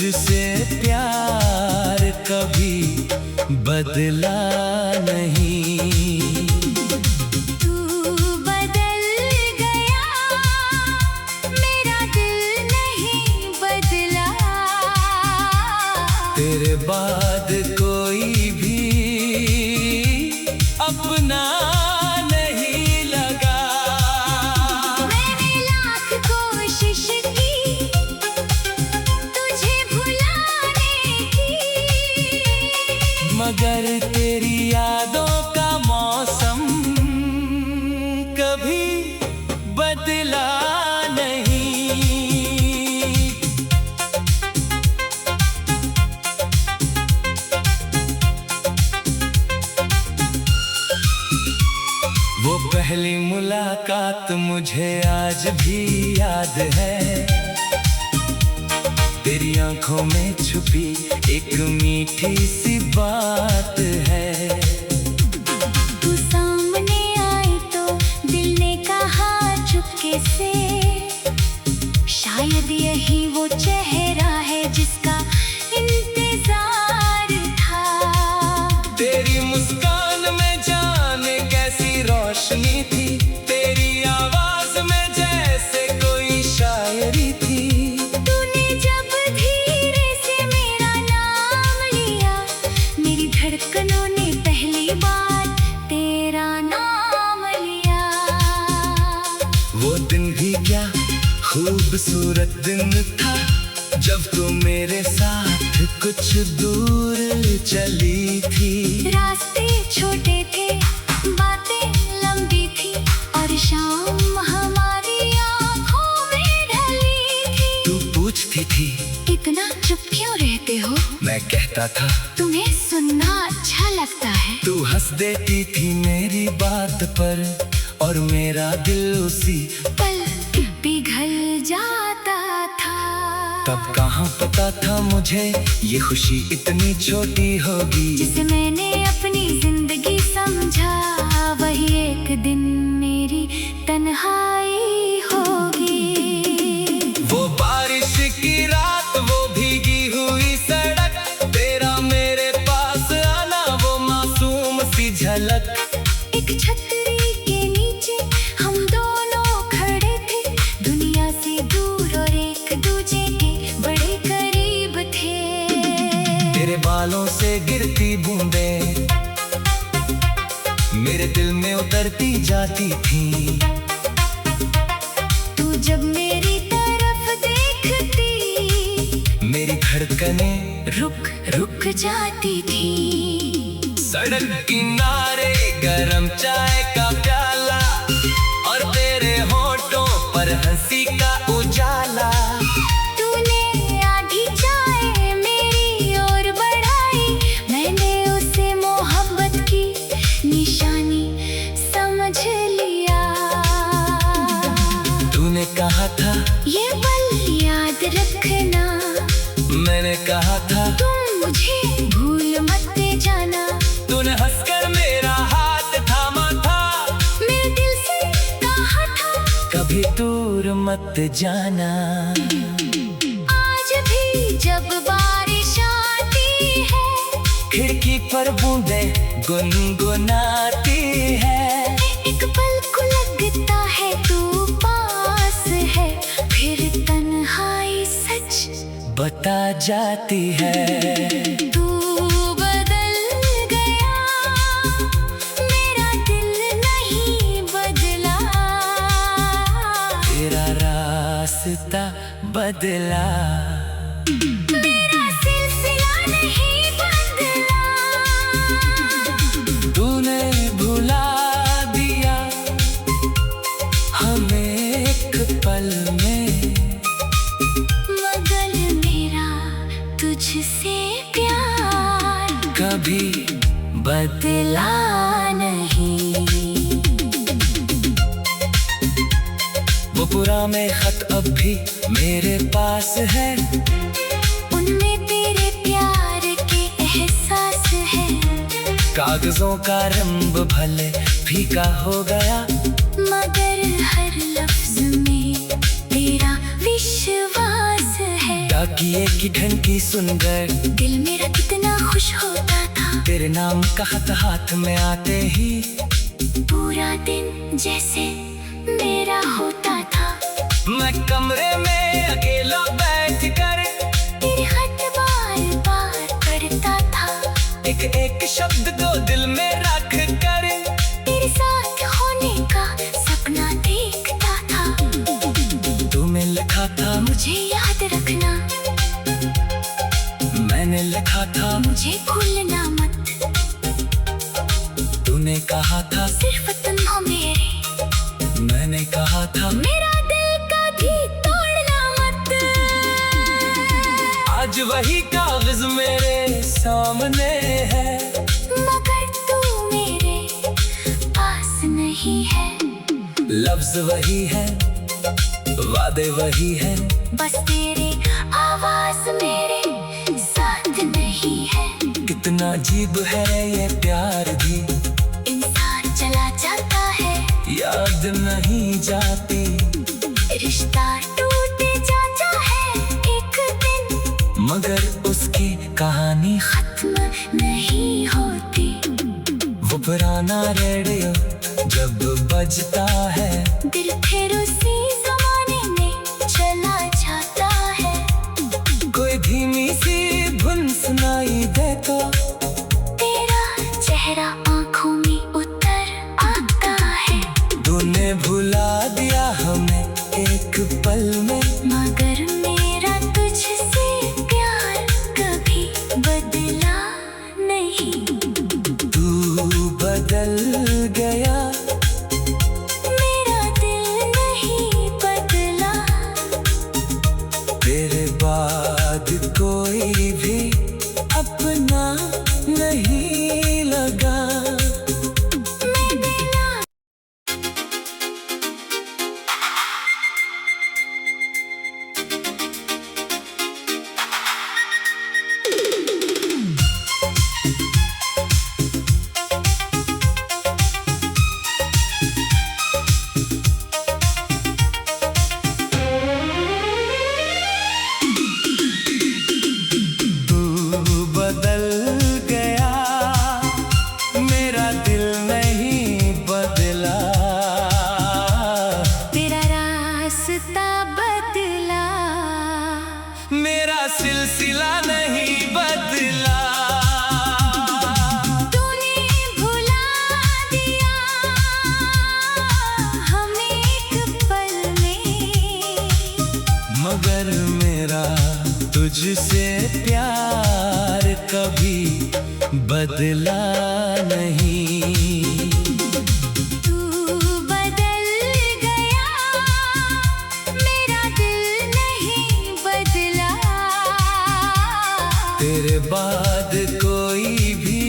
तुझसे प्यार कभी बदला नहीं। तू बदल गया, मेरा दिल नहीं बदला। तेरे बाद कोई भी अपना नहीं लगा। मैंने लाख कोशिश की तुझे भुलाने की, मगर तेरी यादों का मौसम कभी बदला नहीं। वो पहली मुलाकात मुझे आज भी याद है। तेरी आंखों में छुपी एक मीठी सी बात है। तू सामने आई तो दिल ने कहा चुपके से, शायद यही वो चेहरा है जिसका इंतजार था। तेरी मुस्कान में जाने कैसी रोशनी थी, तेरी आवाज में जैसे कोई शायरी थी। तूने जब धीरे से मेरा नाम लिया, मेरी धड़कनों ने पहली बार तेरा नाम लिया। वो दिन भी क्या खूबसूरत दिन था, जब तू मेरे साथ कुछ दूर चली थी। रास्ते छोटे थे, बातें लंबी थी, और शाम हमारी आंखों में ढली थी। तू पूछती थी इतना चुप क्यों रहते हो, मैं कहता था तुम्हें सुनना अच्छा लगता है। तू हंस देती थी मेरी बात पर, और मेरा दिल उसी पल पिघल जाता था। तब कहाँ पता था मुझे ये खुशी इतनी छोटी होगी। जिसे मैंने अपनी जिंदगी समझा, वही एक दिन मेरी तन्हाई होगी। वो बारिश की रात, वो भीगी हुई सड़क, तेरा मेरे पास आना, वो मासूम सी झलक। एक छतरी के नीचे हम दोनों खड़े थे, दुनिया से दूर और एक दूजे के बड़े करीब थे। तेरे बालों से गिरती बूंदें मेरे दिल में उतरती जाती थी। तू जब मेरी तरफ देखती, मेरी धड़कनें रुक रुक जाती थी। सड़क किनारे गरम चाय का प्याला, और तेरे होठों पर हंसी का उजाला। तूने आधी चाय मेरी ओर बढ़ाई, मैंने उसे मोहब्बत की निशानी समझ लिया। तूने कहा था ये पल याद रखना, मैंने कहा था तुम मुझे भूल मत जाना। तूने हंसकर मेरा हाथ थामा था, मेरे दिल से कहा था कभी दूर मत जाना। आज भी जब बारिश आती है, खिड़की पर बूंदें गुनगुनाती है। एक पल को लगता है तू पास है, फिर तन्हाई सच बता जाती है। तू बदल गया, मेरा दिल नहीं बदला। तेरा रास्ता बदला, मेरा सिलसिला नहीं बदला। तूने भुला दिया हमें एक पल में, मगर मेरा तुझसे प्यार कभी बदला नहीं। वो पुराने खत अब भी मेरे पास है, उनमें तेरे प्यार के एहसास है। कागजों का रंग भले फीका हो गया, मगर हर लफ्ज में तेरा विश्वास है। क्या किए कि घंटी सुनकर दिल मेरा कितना खुश होता था। तेरे नाम का हाथ हाथ में आते ही पूरा दिन जैसे मेरा होता था। मैं कमरे में अकेला बैठ कर तेरे खत बार बार पढ़ता था। एक एक शब्द को दिल में रख कर तेरे साथ होने का सपना देखता था। तूने लिखा था मुझे याद रखना, मैंने लिखा था मुझे भूलना मत। तूने कहा था सिर्फ तुम हो मेरे, मैंने कहा था मेरा दिल कभी तोड़ना मत। आज वही कागज मेरे सामने है, मगर तू मेरे पास नहीं है। लफ्ज वही है, वादे वही है, बस तेरी आवाज मेरे साथ नहीं है। कितना अजीब है ये प्यार भी, इंसान चला जाता है, याद नहीं जाती। रिश्ता टूट जाता है एक दिन, मगर उसकी कहानी खत्म नहीं होती। वो पुराना रेडियो जब बजता है, दिल फिर उसी जमाने में चला जाता है। कोई धीमी सी धुन सुनाई दे तो तेरा चेहरा आंखों में उतर आता है। तूने भुला दिया हमें एक पल में, मगर मेरा तुझसे प्यार कभी बदला नहीं। तू बदल गया, मेरा दिल नहीं बदला। तेरे बाद कोई भी अपना नहीं लगा। मैं बिना तू बदल गया, मेरा दिल नहीं बदला। तेरा रास्ता बदला, मेरा सिलसिला नहीं बदला। तूने भुला दिया हमें एक पल में, मगर मेरा तुझसे प्यार कभी बदला नहीं। तू बदल गया, मेरा दिल नहीं बदला। तेरे बाद कोई भी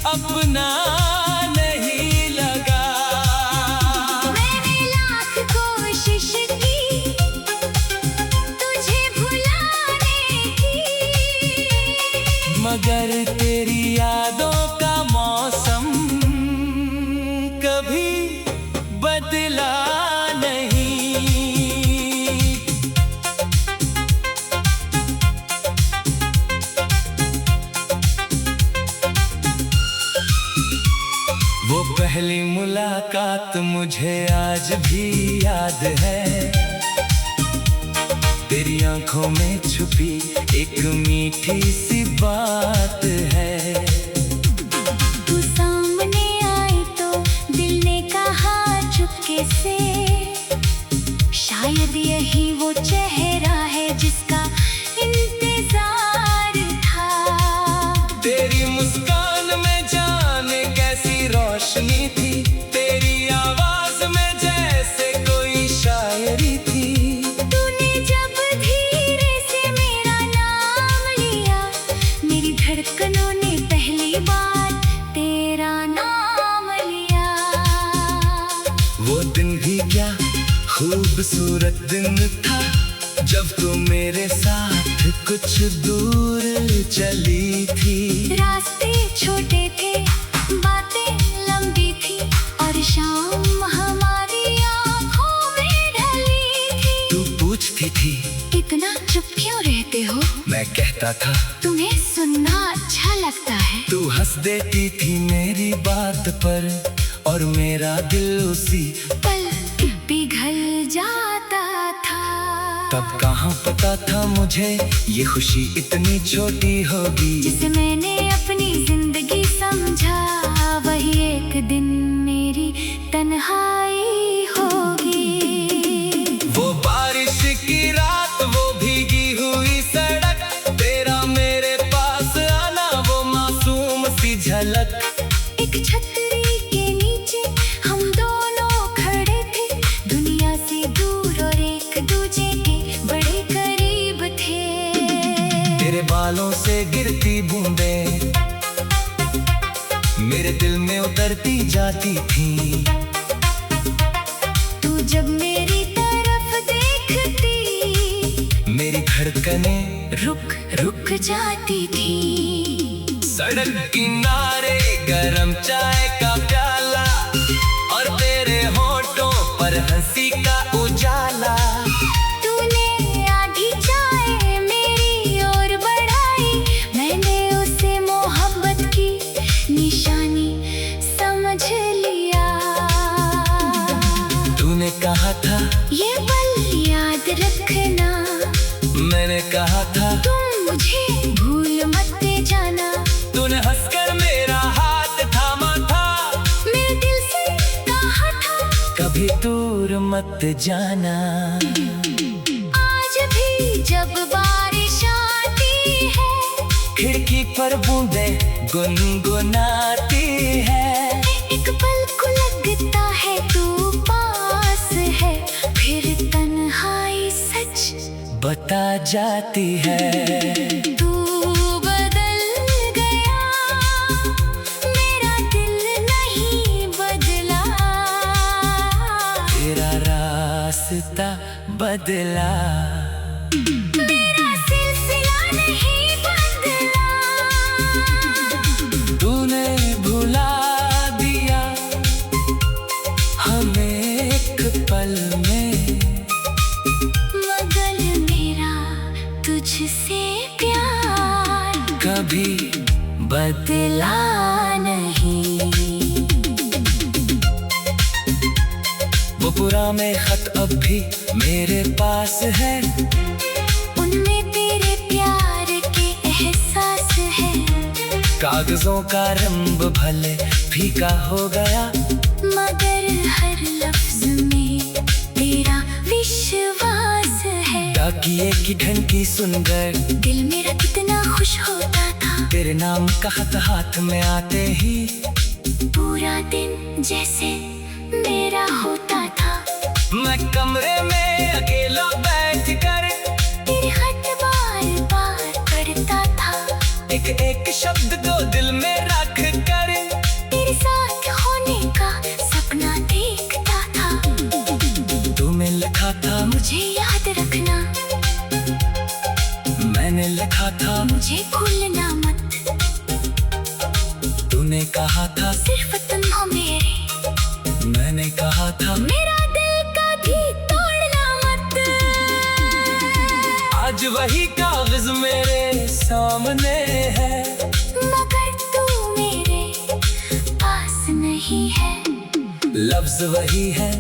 अपना नहीं लगा। मैंने लाख कोशिश की तुझे भुलाने की, मगर तेरी यादों का मौसम कभी बदला नहीं। वो पहली मुलाकात मुझे आज भी याद है, तेरी आंखों में छुपी एक मीठी सी बात है। तू सामने आई तो दिल ने कहा चुपके से, शायद यही वो चेहरा है जिसका इंतजार था। तेरी मुस्कान में जाने कैसी रोशनी थी, तेरी आवाज में जैसे कोई शायरी थी। तूने जब धीरे से मेरा नाम लिया, मेरी धड़कनों ने पहली बार तेरा नाम लिया। वो दिन भी क्या खूबसूरत दिन था, जब तू मेरे साथ कुछ दूर चली थी। रास्ते छोटे थे, बातें लंबी थी, और शाम हमारी आंखों में ढली थी। तू पूछती थी इतना मैं कहता था तुम्हें सुनना अच्छा लगता है। तू हंस देती थी मेरी बात पर और मेरा दिल उसी पल पिघल जाता था। तब कहाँ पता था मुझे ये खुशी इतनी छोटी होगी। जिसे मैंने अपनी जिंदगी समझा वही एक दिन मेरी तन्हाई होगी। वो बारिश की रात, वो भीगी हुई सड़क, तेरा मेरे पास आना, वो मासूम सी झलक। एक छतरी के नीचे हम दोनों खड़े थे, दुनिया से दूर और एक दूजे के बड़े करीब थे। तेरे बालों से गिरती बूंदें मेरे दिल में उतरती जाती थी। तू जब मेरी तरफ देखती मेरी धड़कनें रुक रुक जाती थी। सड़क किनारे गरम चाय का प्याला और तेरे होठों पर हंसी का उजाला। तूने आधी चाय मेरी ओर बढ़ाई, मैंने उसे मोहब्बत की निशानी समझ लिया। तूने कहा था ये पल याद रखना, मैंने कहा था तुम मुझे भूल मत जाना। तूने हंसकर मेरा हाथ थामा था, मेरे दिल से कहा था कभी दूर मत जाना। आज भी जब बारिश आती है, खिड़की पर बूंदें गुनगुनाती है। एक पल को लगता है तू पास है, फिर तन्हाई सच बता जाती है। तू बदल गया, मेरा दिल नहीं बदला। तेरा रास्ता बदला, मेरा सिलसिला नहीं बदला। तूने भुला दिया हमें एक पल में, मगर मेरा तुझसे प्यार कभी बदला नहीं। वो पुराने खत अब भी मेरे पास है, उनमें तेरे प्यार के एहसास है। कागजों का रंग भले फीका हो गया, मगर हर लफ्ज में तेरा विश्वास है। डाकिए की ढंकी सुनकर दिल मेरा कितना खुश होता था, तेरे नाम का खत हाथ में आते ही पूरा दिन जैसे मेरा होता था। मैं कमरे में अकेला बैठ कर तेरे खत बार बार पढ़ता था, एक एक शब्द को दिल में रख कर तेरे साथ होने का सपना देखता था। तूने लिखा था मुझे याद रखना, मैंने लिखा था मुझे भूलना मत। तूने कहा था सिर्फ तुम हो मेरे, मैंने कहा था मेरा दिल कभी तोड़ना मत। आज वही कागज मेरे सामने है, मगर तू मेरे पास नहीं है। लफ्ज वही है,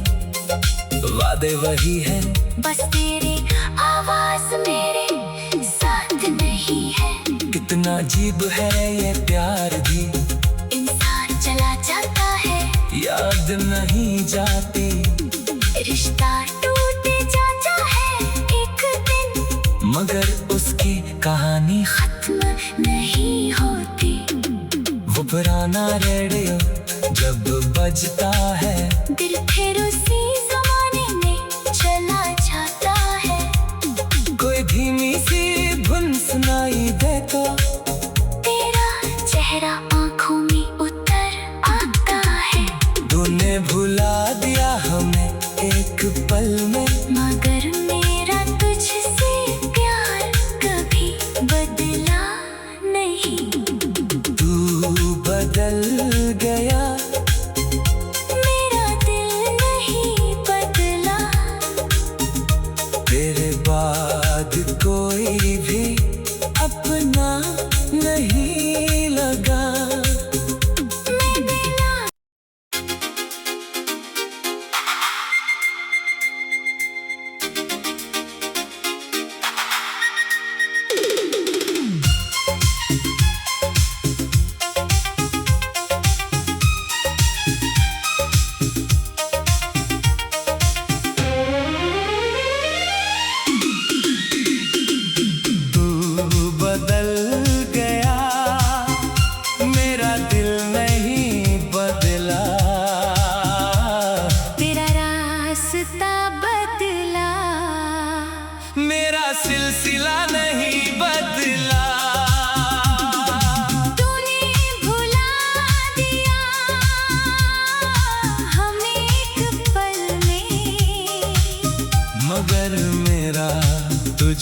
वादे वही है, बस तेरे आवाज मेरे साथ नहीं है। कितना अजीब है ये प्यार भी, इंसान चला जाता है, याद नहीं जाती। रिश्ता टूट जाता है एक दिन, मगर उसकी कहानी खत्म नहीं होती। वो पुराना रेडियो जब बजता है, दिल फिर उसी जमाने में चला जाता है। कोई धीमी सी धुन सुनाई दे तो तेरा चेहरा आंखों में उतर आता है, तूने भुला दिया हमें एक पल में, मगर मेरा तुझसे प्यार कभी बदला नहीं। तू बदल गया मेरा दिल नहीं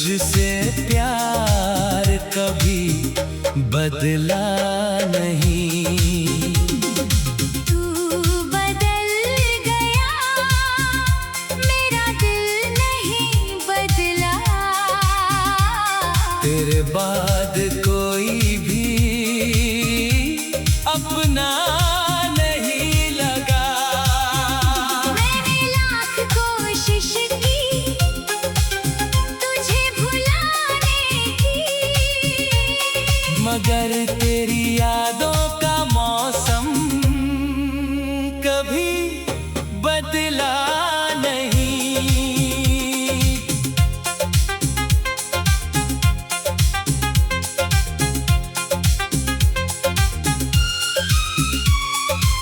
तुझसे प्यार कभी बदला नहीं। तू बदल गया, मेरा दिल नहीं बदला। तेरे बाद कोई भी अपना नहीं लगा। मैंने लाख कोशिश की तुझे भुलाने की, मगर तेरी यादों का मौसम कभी बदला नहीं।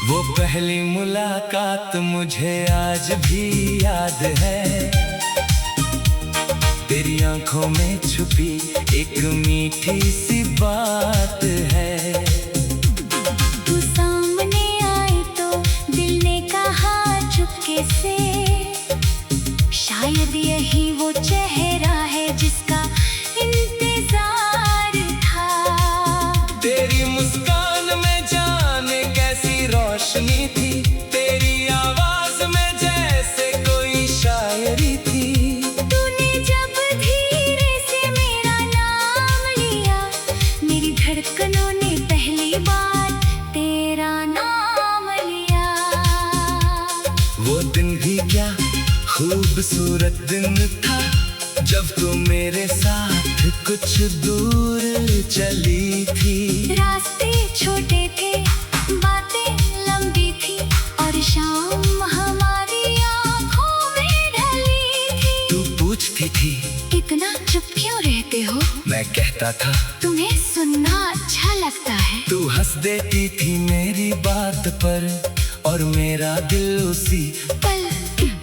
वो पहली मुलाकात मुझे आज भी याद है। तेरी आंखों में छुपी एक मीठी सी बात है। तू सामने आई तो दिल ने कहा चुपके से, शायद यही वो चेहरा है जिसका इंतजार था। तेरी मुस्कान में जाने कैसी रोशनी थी, तेरी आवाज में जैसे कोई शायरी थी। तूने जब धीरे से मेरा नाम लिया, मेरी धड़कनों ने पहली बार तेरा नाम लिया। वो दिन भी क्या खूबसूरत दिन था, जब तू मेरे साथ कुछ दूर चली थी। रास्ते छोटे थे, बातें लंबी थी, और शाम हमारी आंखों में ढली थी। तू पूछती थी इतना चुप क्यों रहते हो, मैं कहता था तुम्हें सुनना अच्छा लगता है। तू हंस देती थी मेरी बात पर, और मेरा दिल उसी पल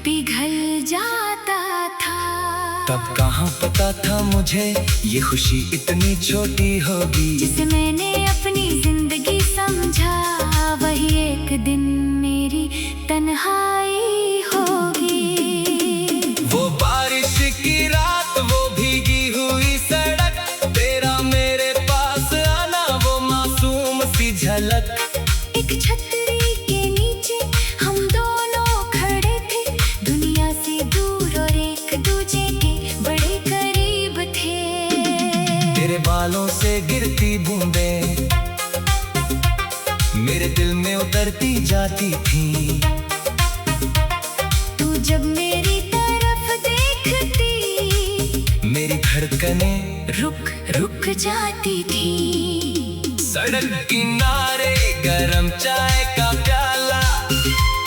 पिघल जाता था। तब कहाँ पता था मुझे ये खुशी इतनी छोटी होगी। जिसे मैंने अपनी जिंदगी समझा, वही एक दिन मेरी तन्हाई होगी। वो बारिश की रात, वो भीगी हुई सड़क, तेरा मेरे पास आना, वो मासूम सी झलक। एक छतरी के नीचे हम दोनों खड़े थे, दुनिया से दूर और एक दूजे के बड़े करीब थे। तेरे बालों से गिरती बूंदें मेरे दिल में उतरती जाती थी। तू जब मेरी तरफ देखती, मेरी धड़कनें रुक रुक जाती थी। सड़क किनारे गरम चाय का प्याला,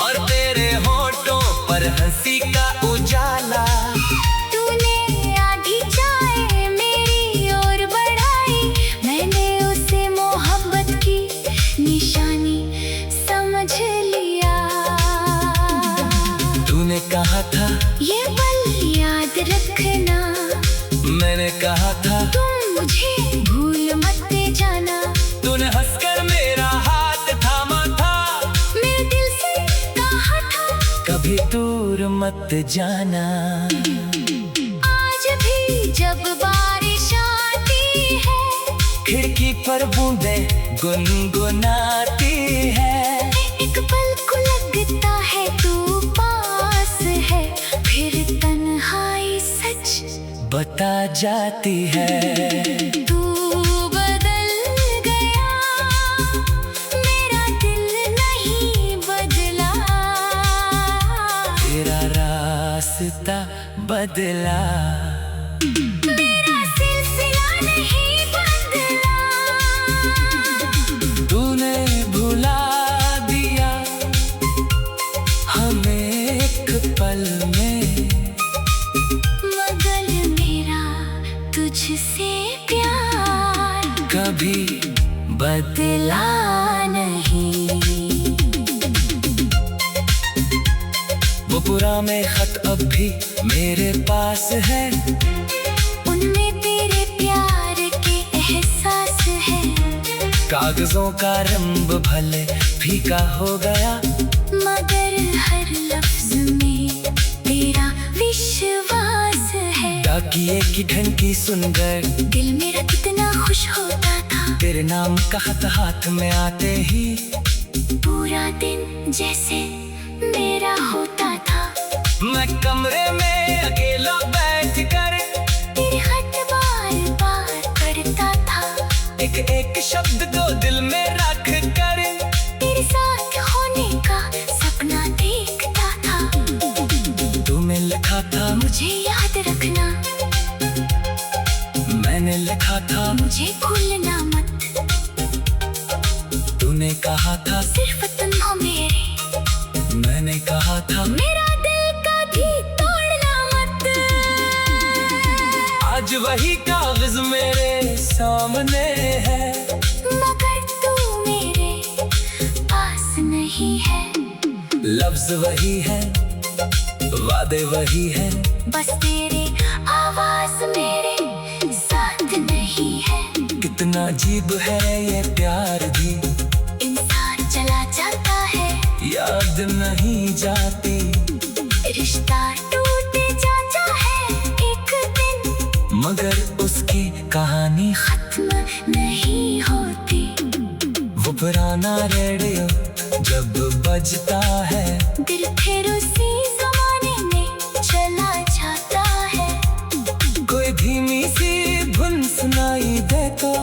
और तेरे होठों पर हंसी का उजाला। तूने आधी चाय मेरी ओर बढ़ाई, मैंने उसे मोहब्बत की निशानी समझ लिया। तूने कहा था ये पल याद रखना, मैंने कहा था तुम मुझे भूल मत जाना। तूने हंसकर मेरा हाथ थामा था, मेरे दिल से कहा था कभी दूर मत जाना। आज भी जब बारिश आती है, खिड़की पर बूंदें गुनगुनाती है। एक पल को लगता है तू पास है, फिर तन्हाई सच बता जाती है। तू बदल गया, मेरा दिल नहीं बदला। तेरा रास्ता बदला, मेरा सिलसिला नहीं बदला। तूने भुला दिया हमें एक पल में, मगर मेरा तुझसे प्यार कभी बदला नहीं। वो पुराने खत अब भी मेरे पास है, उनमें तेरे प्यार के एहसास है। कागजों का रंग भले फीका हो गया, मगर हर लफ्ज में तेरा विश्वास है। की एक ही घंटी सुनकर दिल मेरा कितना खुश होता था। तेरे नाम का हाथ हाथ में आते ही पूरा दिन जैसे मेरा होता था। मैं कमरे में अकेला बैठ कर तेरे खत बार बार पढ़ता था। एक एक शब्द को दिल में रख कर तेरे साथ होने का सपना देखता था। तूने लिखा था मुझे याद रखना, मैंने लिखा था मुझे भूलना मत। तूने कहा था सिर्फ तुम हो मेरे, मैंने कहा था मेरा दिल कभी तोड़ना मत। आज वही कागज मेरे सामने है, मगर तू मेरे पास नहीं है। लफ्ज वही है, वादे वही है, बस तेरी आवाज मेरे साथ नहीं है। कितना अजीब है ये प्यार भी, इंसान चला जाता है, याद नहीं जाती। रिश्ता टूट जाता है एक दिन, मगर उसकी कहानी खत्म नहीं होती। वो पुराना रेडियो जब बजता है, दिल फिर उसी जमाने में चला जाता है। कोई धीमी सी धुन सुनाई दे तो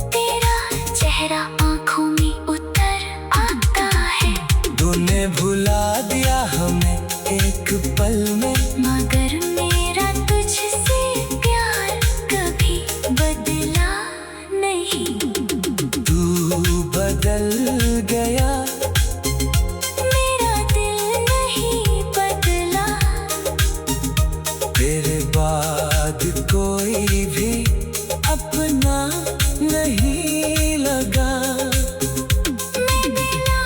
तेरा चेहरा आंखों में उतर आता है। तूने भुला दिया हमें एक पल में, मगर मेरा तुझसे प्यार कभी बदला नहीं। तू बदल गया, मेरा दिल नहीं बदला। तेरे बाद कोई भी अपना नहीं लगा। मैं बिना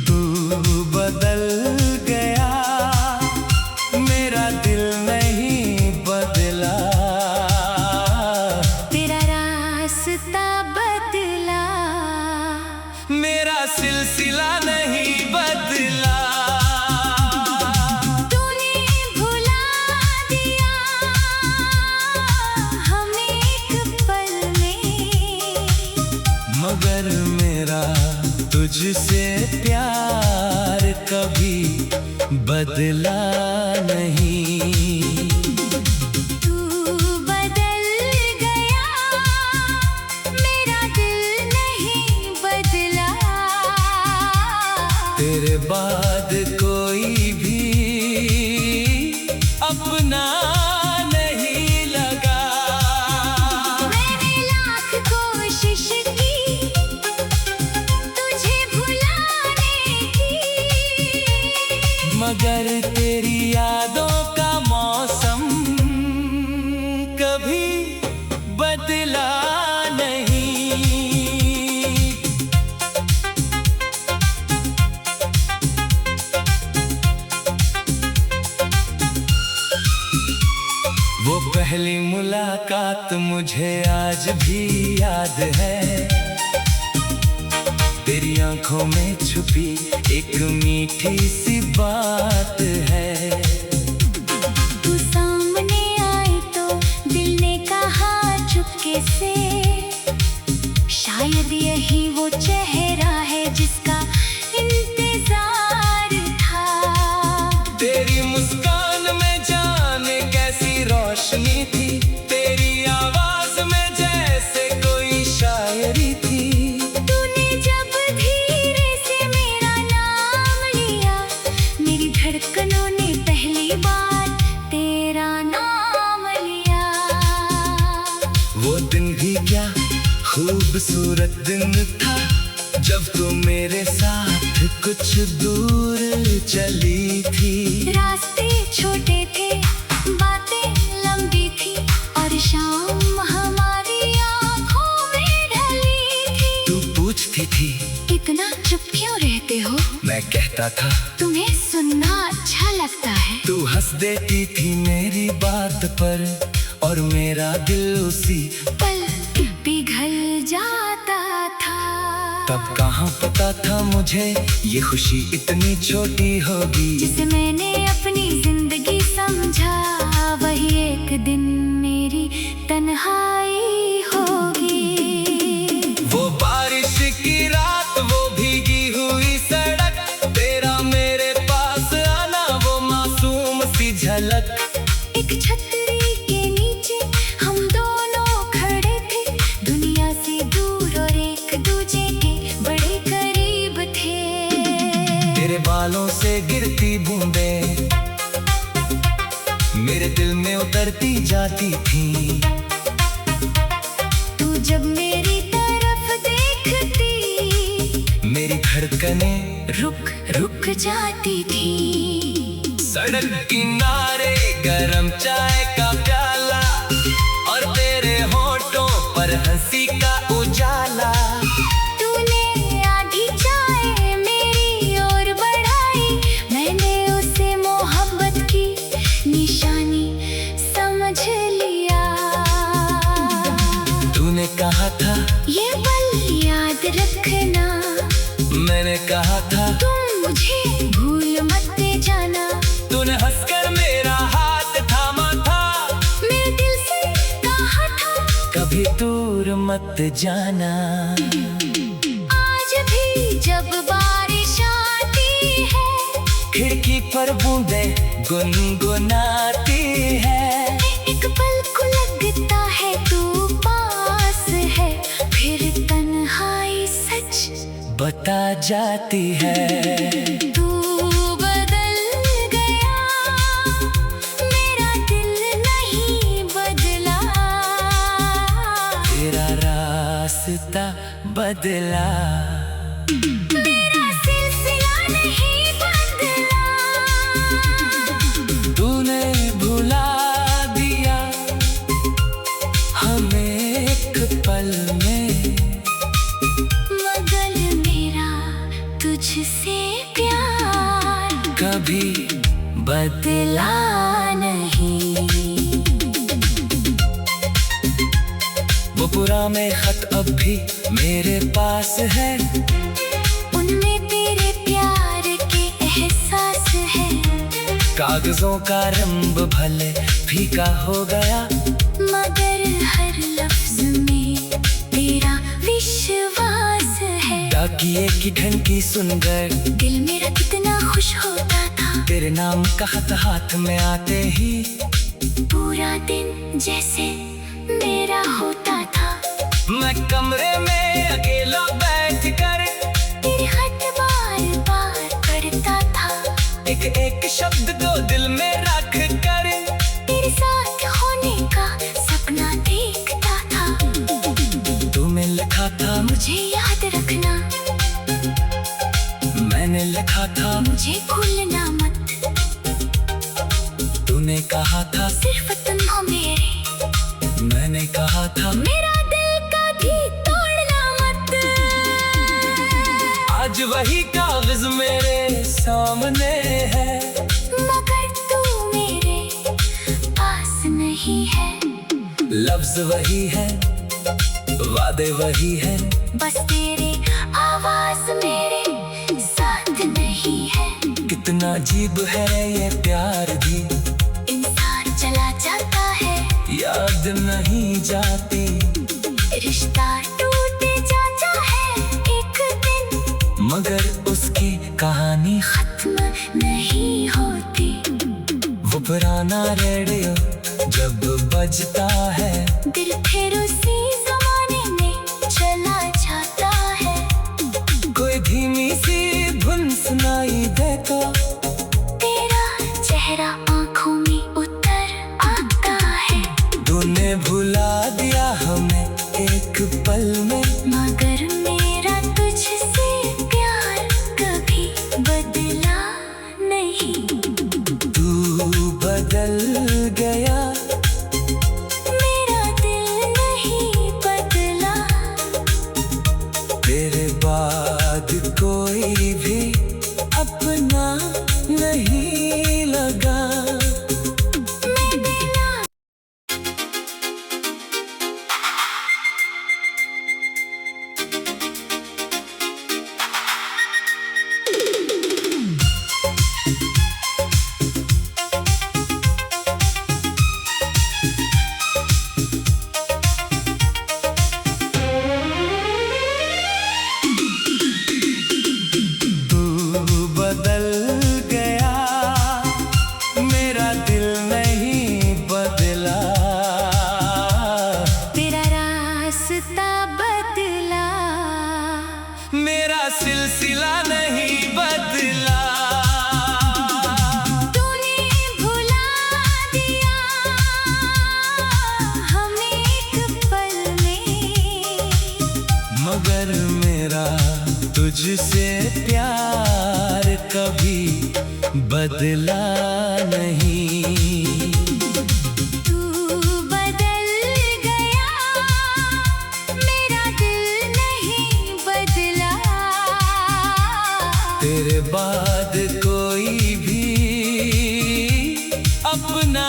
तू बदल गया, मेरा दिल नहीं बदला। तेरा रास्ता बदला, मेरा सिलसिला नहीं बदला। तूने भुला दिया हमें एक पल में। मगर मेरा तुझसे प्यार कभी बदला नहीं। तू बदल गया, मेरा दिल नहीं बदला। तेरे बाद कोई भी अपना नहीं लगा। मैंने लाख कोशिश की तुझे भुलाने की, मगर तेरी यादों का मौसम कभी बदला नहीं। वो पहली मुलाकात मुझे आज भी याद है, तेरी आंखों में छुपी एक मीठी सी बात है। तू सामने आई तो दिल ने कहा चुपके से, शायद यही वो चेहरा है जिसका इंतजार था। तेरी मुस्कान में जाने कैसी रोशनी थी, तेरी आवाज में जैसे कोई शायरी थी। तूने जब धीरे से मेरा नाम लिया, मेरी धड़कनों ने पहली बार तेरा नाम लिया। वो दिन भी क्या खूबसूरत दिन था, जब तू मेरे साथ कुछ दूर चली थी। रास्ते छोटे थे, बातें लंबी थी, और शाम हमारी आंखों में ढली थी। तू पूछती थी इतना मैं कहता था तुम्हें सुनना अच्छा लगता है। तू हंस देती थी मेरी बात पर और मेरा दिल उसी पल पिघल जाता था। तब कहाँ पता था मुझे ये खुशी इतनी छोटी होगी। जिसे मैंने अपनी जिंदगी समझा वही एक दिन मेरी तन्हाई होगी। वो बारिश की रात, वो भीगी हुई सड़क, तेरा मेरे पास आना, वो मासूम सी झलक। एक छतरी के नीचे हम दोनों खड़े थे, दुनिया से दूर और एक दूजे के बड़े करीब थे। तेरे बालों से गिरती बूंदें मेरे दिल में उतरती जाती थी। तू जब मेरी तरफ देखती मेरी धड़कनें रुक रुक जाती थी। सड़क किनारे गरम चाय का प्याला और तेरे होठों पर हंसी का उजाला। तूने आधी चाय मेरी ओर बढ़ाई, मैंने उसे मोहब्बत की निशानी समझ लिया। तूने कहा था ये पल याद रखना, मैंने कहा था तुम मुझे भूल मत जाना। तूने हंसकर मेरा हाथ थामा था, मेरे दिल से कहा था कभी दूर मत जाना। आज भी जब बारिश आती है, खिड़की पर बूंदें गुनगुनाती है। एक पल को लगता है तू पास है, फिर तन्हाई सच बता जाती है। तू बदल गया, मेरा दिल नहीं बदला। तेरा रास्ता बदला, मेरा सिलसिला नहीं बदला। तूने भुला दिया हमें एक पल में, मगर मेरा तुझसे प्यार कभी बदला नहीं। वो पुराने खत अब भी मेरे पास है, उनमें तेरे प्यार के एहसास है। कागजों का रंग भले फीका हो गया, मगर हर लफ्ज में तेरा विश्वास है। डाकिए की घंटी सुनकर दिल मेरा कितना खुश होता था, तेरे नाम का खत हाथ में आते ही पूरा दिन जैसे मेरा होता था। मैं कमरे में अकेला बैठ कर तेरे खत बार बार पढ़ता था, एक एक शब्द को दिल में रख कर तेरे साथ होने का सपना देखता था। तूने लिखा था मुझे याद रखना, मैंने लिखा था मुझे भूलना मत। तूने कहा था सिर्फ तुम हो मेरे, मैंने कहा था मेरा दिल कभी तोड़ना मत। आज वही कागज मेरे सामने है, मगर तू मेरे पास नहीं है। लफ्ज वही है, वादे वही है, बस तेरी आवाज मेरे साथ नहीं है। कितना अजीब है ये प्यार भी, इंसान चला जाता है, याद नहीं जाती। रिश्ता टूट जाता है एक दिन, मगर उसकी कहानी खत्म नहीं होती। वो पुराना रेडियो जब बजता है, दिल फिर उसी जमाने में चला जाता है। कोई धीमी सी धुन सुनाई दे तो तेरा चेहरा आंखों में उतर आता है, तूने भुला दिया हमें एक पल में। मगर मेरा तुझसे प्यार कभी बदला नहीं। तू बदल गया, मेरा दिल नहीं बदला। तेरे बाद कोई भी सिलसिला नहीं बदला। तूने भुला दिया हमें एक पल में, मगर मेरा तुझसे प्यार कभी बदला नहीं। तू बदल गया मेरा दिल नहीं बदला। तेरे बाद कोई भी अपना